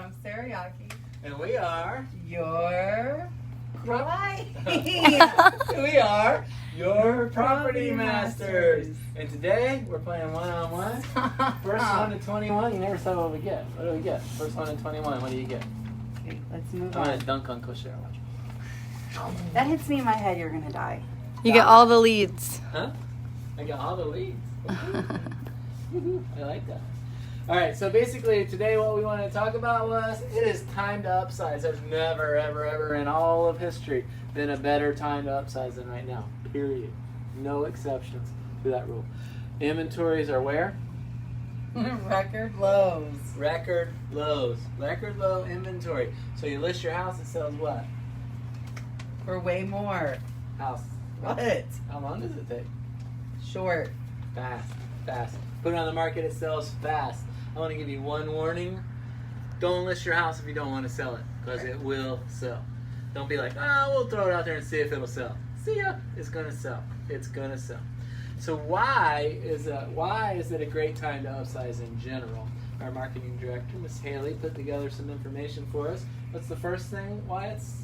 I'm Sarayaki. And we are Your right. we are your property masters. And today we're playing one-on-one. First one to 21. You never said what we get. What do we get? First one to 21. What do you get? Okay, let's move I'm on. gonna dunk on Coach Sarah. Watch. That hits me in my head. You're gonna die. You get all the leads. Huh? I got all the leads. I like that. All right, so basically today what we wanted to talk about was it is time to upsize. There's never, ever, ever in all of history been a better time to upsize than right now, period. No exceptions to that rule. Inventories are where? Record lows. Record lows. Record low inventory. So you list your house, it sells what? For way more. House. What? How long does it take? Short. Fast. Fast. Put it on the market, it sells fast. I want to give you one warning. Don't list your house if you don't want to sell it, because it will sell. Don't be like, oh, we'll throw it out there and see if it'll sell. See ya. It's going to sell. It's going to sell. So why is it a great time to upsize in general? Our marketing director, Miss Haley, put together some information for us. What's the first thing? Why it's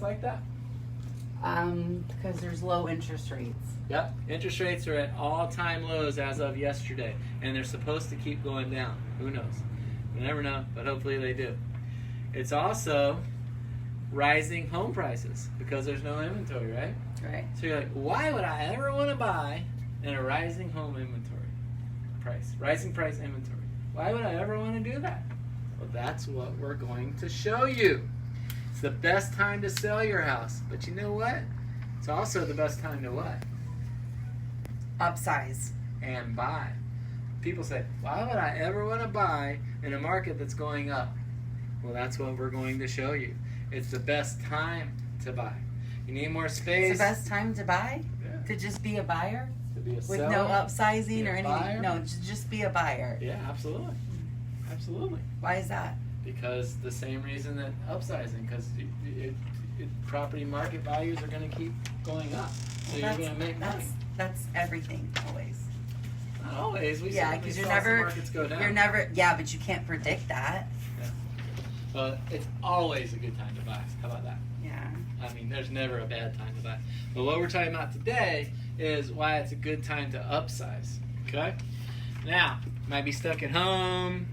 like that? Because there's low interest rates. Yep. Interest rates are at all-time lows as of yesterday, and they're supposed to keep going down. Who knows? We never know, but hopefully they do. It's also rising home prices because there's no inventory, right? Right. So you're like, why would I ever want to buy in a rising home inventory price? Rising price inventory. Why would I ever want to do that? Well, that's what we're going to show you. It's the best time to sell your house. But you know what? It's also the best time to what? Upsize. And buy. People say, why would I ever want to buy in a market that's going up? Well, that's what we're going to show you. It's the best time to buy. You need more space. It's the best time to buy? Yeah. To just be a buyer? To be a With seller. no upsizing or anything? Buyer. No, to just be a buyer. Yeah, absolutely. Absolutely. Why is that? Because the same reason that upsizing, because property market values are going to keep going up. So you're going to make money. That's everything, always. Not always. We Yeah, certainly because saw you're some never, markets go down. you're never, yeah, but you can't predict that. But it's always a good time to buy. How about that? Yeah. I mean, there's never a bad time to buy. But what we're talking about today is why it's a good time to upsize. Okay? Now, you might be stuck at home,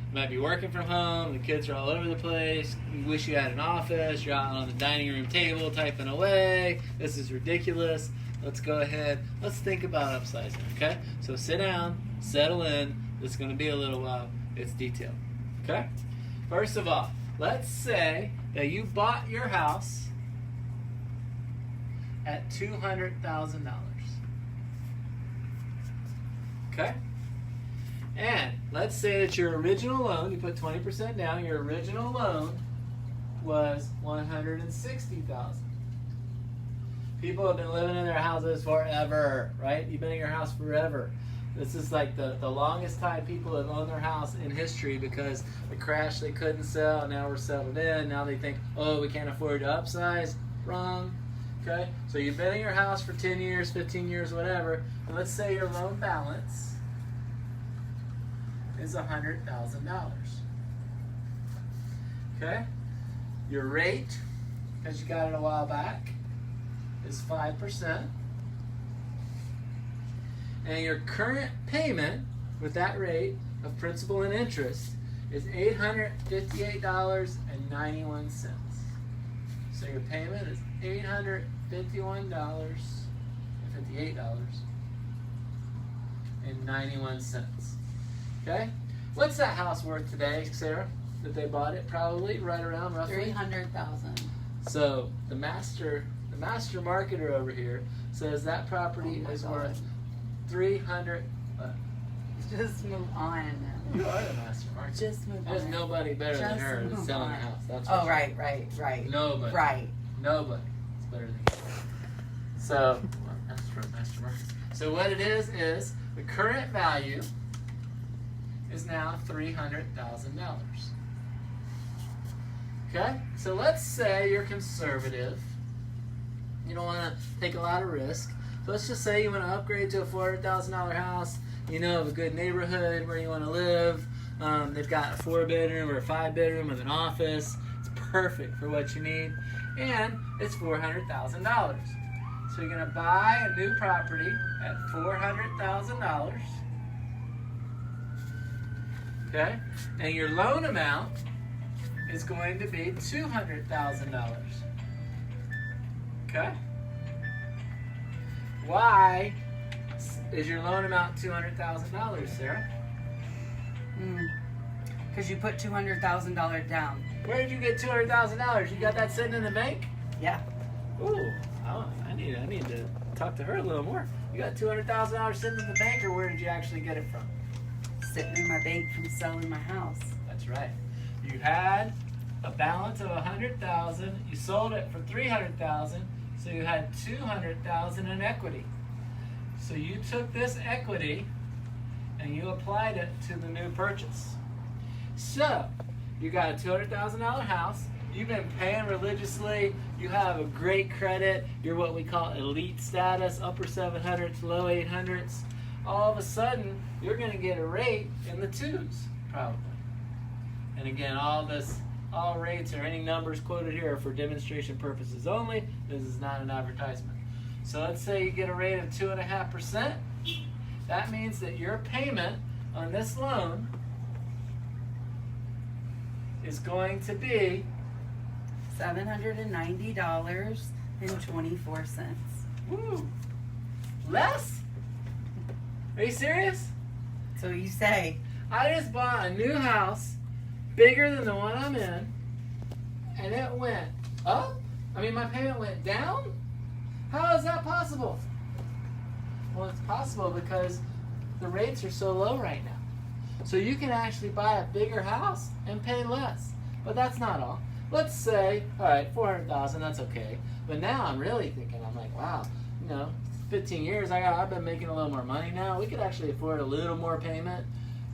you might be working from home, the kids are all over the place, you wish you had an office, you're out on the dining room table typing away, this is ridiculous. Let's go ahead, let's think about upsizing, okay? So sit down, settle in, it's going to be a little while, it's detailed, okay? First of all, let's say that you bought your house at $200,000. Okay? And let's say that your original loan, you put 20% down, your original loan was $160,000. People have been living in their houses forever, right? You've been in your house forever. This is like the longest time people have owned their house in history because the crash they couldn't sell, now we're settled in, now they think, oh, we can't afford to upsize. Wrong. Okay? So you've been in your house for 10 years, 15 years, whatever, and let's say your loan balance is $100,000. Okay? Your rate, because you got it a while back, is 5%. And your current payment with that rate of principal and interest is $858.91. So your payment is $851.58.91. Okay? What's that house worth today, Sarah? That they bought it probably right around roughly $300,000. So the master marketer over here says that property is worth 300. Just move on. You are the master marketer. Just move on. There's nobody better than Just her move selling on. a house. That's Oh, for right. Nobody. Right. Nobody is better than you. So that's for master marketer. So what it is the current value is now $300,000. Okay? So let's say you're conservative. You don't want to take a lot of risk. So let's just say you want to upgrade to a $400,000 house. You know of a good neighborhood where you want to live. They've got a 4-bedroom or a 5-bedroom with an office. It's perfect for what you need. And it's $400,000. So you're going to buy a new property at $400,000. Okay? And your loan amount is going to be $200,000. Okay? Why is your loan amount $200,000, Sarah? Because you put $200,000 down. Where did you get $200,000? You got that sitting in the bank? Yeah. Ooh, I need to talk to her a little more. You got $200,000 sitting in the bank, or where did you actually get it from? Sitting in my bank from selling my house. That's right. You had a balance of $100,000. You sold it for $300,000, so you had $200,000 in equity. So you took this equity and you applied it to the new purchase. So you got a $200,000 house. You've been paying religiously. You have a great credit. You're what we call elite status, upper 700s, low 800s. All of a sudden, you're going to get a rate in the 2s, probably. And again, all rates or any numbers quoted here are for demonstration purposes only. This is not an advertisement. So let's say you get a rate of 2.5%. That means that your payment on this loan is going to be $790.24. woo, less? Are you serious? So you say. I just bought a new house bigger than the one I'm in, and it went up? I mean, my payment went down? How is that possible? Well, it's possible because the rates are so low right now. So you can actually buy a bigger house and pay less. But that's not all. Let's say, all right, $400,000, that's okay. But now I'm really thinking, I'm like, wow, 15 years, I've been making a little more money now. We could actually afford a little more payment.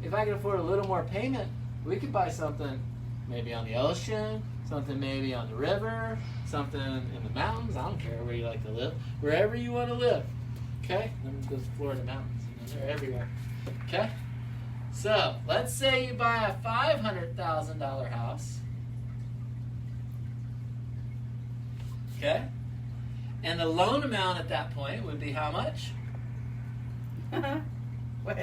If I could afford a little more payment, we could buy something maybe on the ocean, something maybe on the river, something in the mountains. I don't care where you like to live. Wherever you want to live. Okay? Those Florida mountains. They're everywhere. Okay? So, let's say you buy a $500,000 house. Okay? And the loan amount at that point would be how much? What?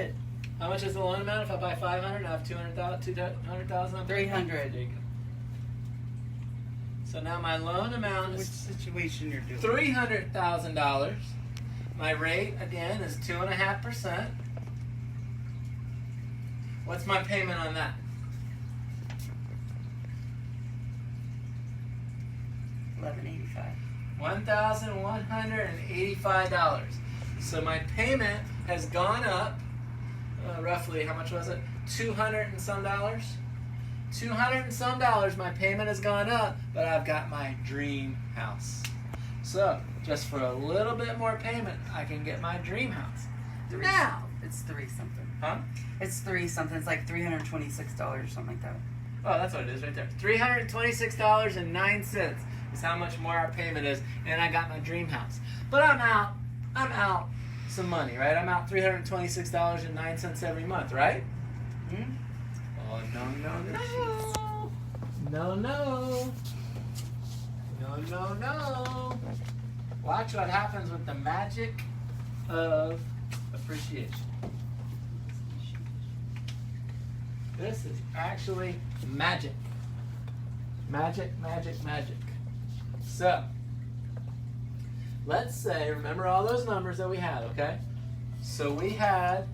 How much is the loan amount if I buy 500 and I have 200,000? 300. There you go. So now my loan amount Which is situation you're doing? $300,000. My rate again is 2.5%. What's my payment on that? $1,185. So my payment has gone up roughly, how much was it? $200 and some. $200 and some my payment has gone up, but I've got my dream house. So just for a little bit more payment, I can get my dream house. Now It's 3 something. Huh? It's 3 something. It's like $326 or something like that. Oh, that's what it is right there. $326.09 is how much more our payment is, and I got my dream house. But I'm out some money, right? I'm out $326.09 every month, right? Hmm? Oh, no. Watch what happens with the magic of appreciation. This is actually magic. Magic. So, let's say, remember all those numbers that we had, okay? So we had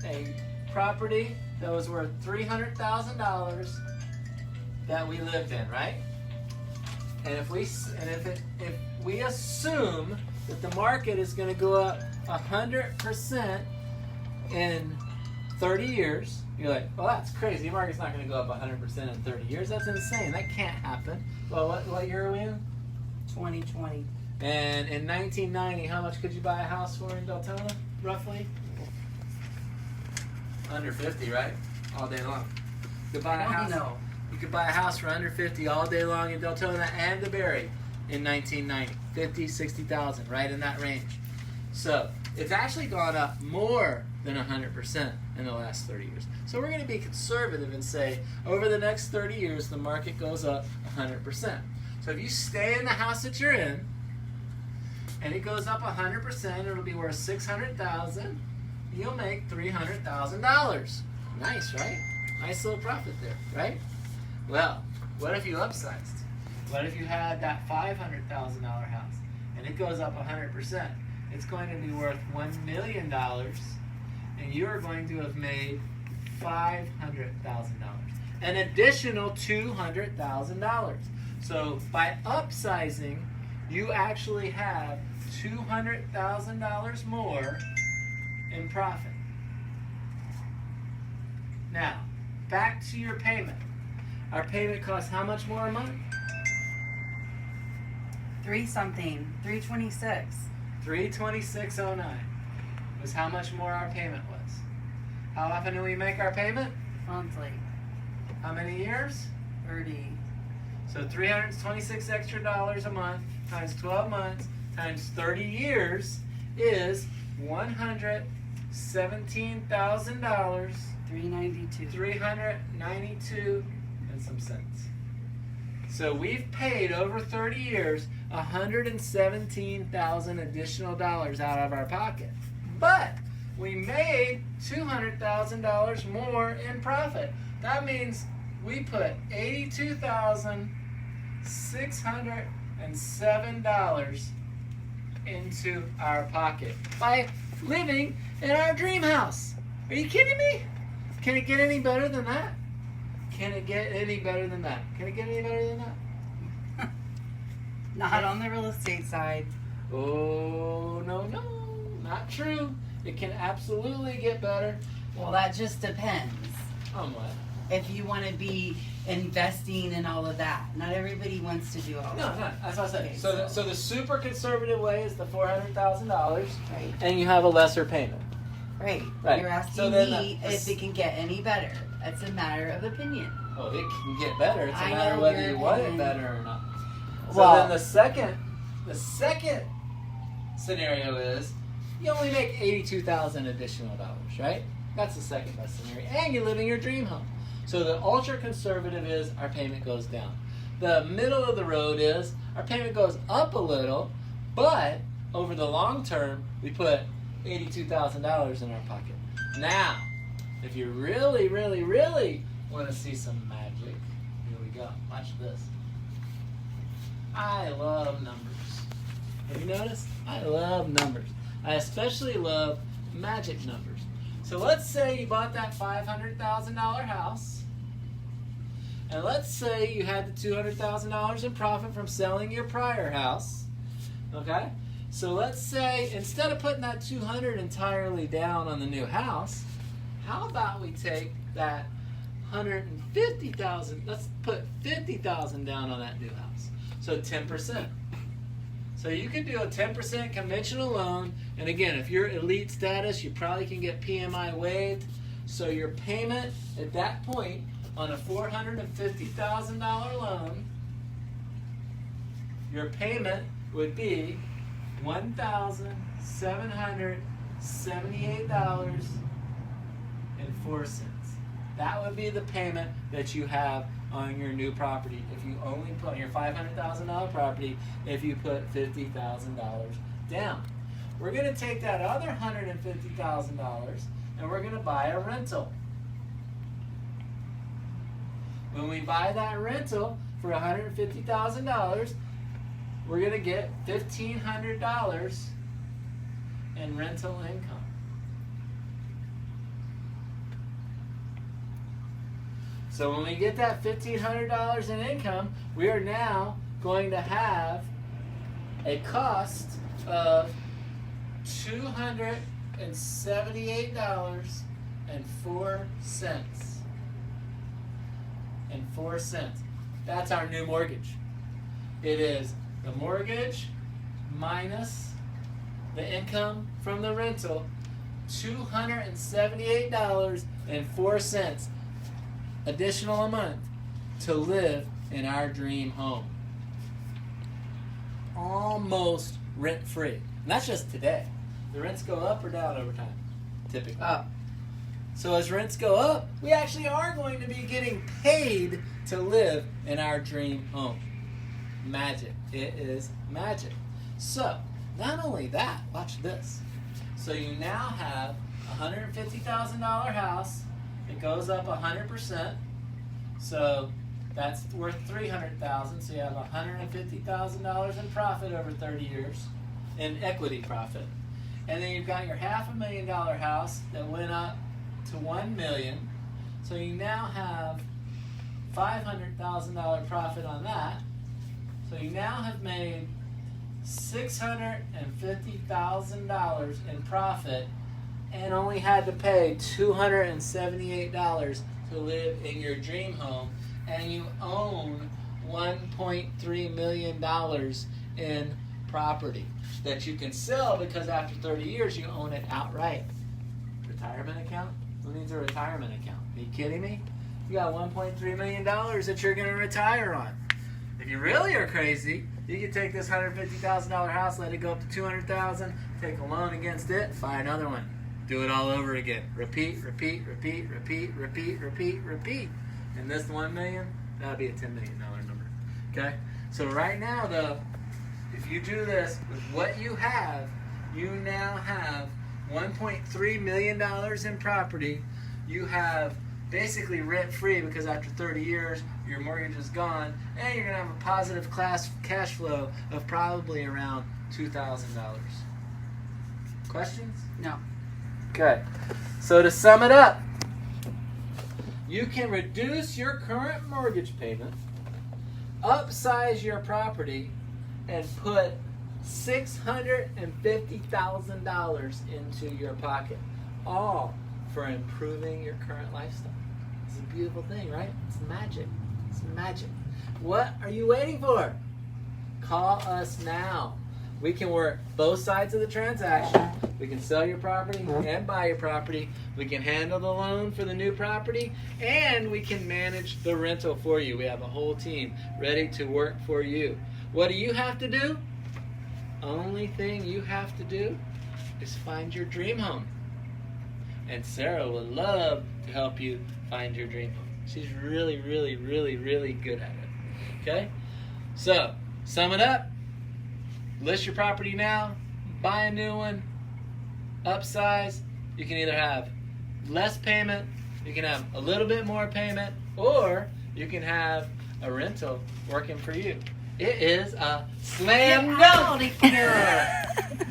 a property that was worth $300,000 that we lived in, right? And if we assume that the market is going to go up 100% in 30 years, you're like, well, that's crazy. The market's not going to go up 100% in 30 years. That's insane. That can't happen. Well, what year are we in? 2020. And in 1990, how much could you buy a house for in Deltona, roughly? Under 50, right? All day long. You could buy a house. No. You could buy a house for under 50 all day long in Deltona and DeBerry in 1990. 50, 60,000, right in that range. So it's actually gone up more than 100%. in the last 30 years. So we're going to be conservative and say over the next 30 years the market goes up 100%. So if you stay in the house that you're in and it goes up 100%, it'll be worth $600,000. You'll make $300,000. Nice, right? Nice little profit there, right? Well, what if you upsized? What if you had that $500,000 house and it goes up 100%? It's going to be worth $1 million, and you are going to have made $500,000, an additional $200,000. So by upsizing, you actually have $200,000 more in profit. Now, back to your payment. Our payment costs how much more a month? $326. $326.09 was how much more our payment was. How often do we make our payment? Monthly. How many years? 30. So $326 extra dollars a month times 12 months times 30 years is $117,000. $392. $392 and some cents. So we've paid over 30 years $117,000 additional dollars out of our pocket. But we made $200,000 more in profit. That means we put $82,607 into our pocket by living in our dream house. Are you kidding me? Can it get any better than that? Can it get any better than that? Can it get any better than that? Not on the real estate side. Oh, no, not true. It can absolutely get better. Well, that just depends. On what? If you want to be investing in all of that. Not everybody wants to do all No, of that. that's what I said. Okay, So the super conservative way is the $400,000, Right. and you have a lesser payment. Right. Right. You're asking So then me if it can get any better. That's a matter of opinion. Oh, it can get better. It's a I matter know whether your you want it opinion. better or not. So Well- then the second scenario is you only make $82,000 additional dollars, right? That's the second best scenario, and you live in your dream home. So the ultra conservative is our payment goes down. The middle of the road is our payment goes up a little, but over the long term we put $82,000 in our pocket. Now, if you really, really, really want to see some magic, here we go. Watch this. I love numbers. Have you noticed? I love numbers. I especially love magic numbers. So let's say you bought that $500,000 house, and let's say you had the $200,000 in profit from selling your prior house. Okay? So let's say instead of putting that $200,000 entirely down on the new house, how about we take that $150,000? Let's put $50,000 down on that new house. So 10%. So you can do a 10% conventional loan, and again, if you're elite status, you probably can get PMI waived. So your payment at that point on a $450,000 loan, your payment would be $1,778.04. That would be the payment that you have on your new property if you only put on your $500,000 property if you put $50,000 down. We're going to take that other $150,000 and we're going to buy a rental. When we buy that rental for $150,000, we're going to get $1,500 in rental income. So when we get that $1,500 in income, we are now going to have a cost of $278.04. That's our new mortgage. It is the mortgage minus the income from the rental, $278.04 additional a month to live in our dream home. Almost rent-free. And that's just today. The rents go up or down over time? Typically. Up. So as rents go up, we actually are going to be getting paid to live in our dream home. Magic. It is magic. So, not only that, watch this. So you now have a $150,000 house. It goes up 100%. So that's worth $300,000. So you have $150,000 in profit over 30 years in equity profit. And then you've got your $500,000 house that went up to $1 million. So you now have $500,000 profit on that. So you now have made $650,000 in profit and only had to pay $278 to live in your dream home, and you own $1.3 million in property that you can sell because after 30 years you own it outright. Retirement account? Who needs a retirement account? Are you kidding me? You got $1.3 million that you're going to retire on. If you really are crazy, you can take this $150,000 house, let it go up to $200,000, take a loan against it, buy another one. Do it all over again. Repeat, repeat, repeat, repeat, repeat, repeat, repeat. And this $1 million, that'll be a $10 million number. Okay? So right now, though, if you do this with what you have, you now have $1.3 million in property. You have basically rent-free because after 30 years, your mortgage is gone, and you're going to have a positive cash flow of probably around $2,000. Questions? No. Okay. So to sum it up, you can reduce your current mortgage payment, upsize your property, and put $650,000 into your pocket, all for improving your current lifestyle. It's a beautiful thing, right? It's magic. It's magic. What are you waiting for? Call us now. We can work both sides of the transaction. We can sell your property and buy your property. We can handle the loan for the new property, and we can manage the rental for you. We have a whole team ready to work for you. What do you have to do? Only thing you have to do is find your dream home. And Sarah would love to help you find your dream home. She's really, really, really, really good at it. Okay? So, sum it up. List your property now. Buy a new one. Upsize. You can either have less payment, you can have a little bit more payment, or you can have a rental working for you. It is a slam dunk. Get out of here.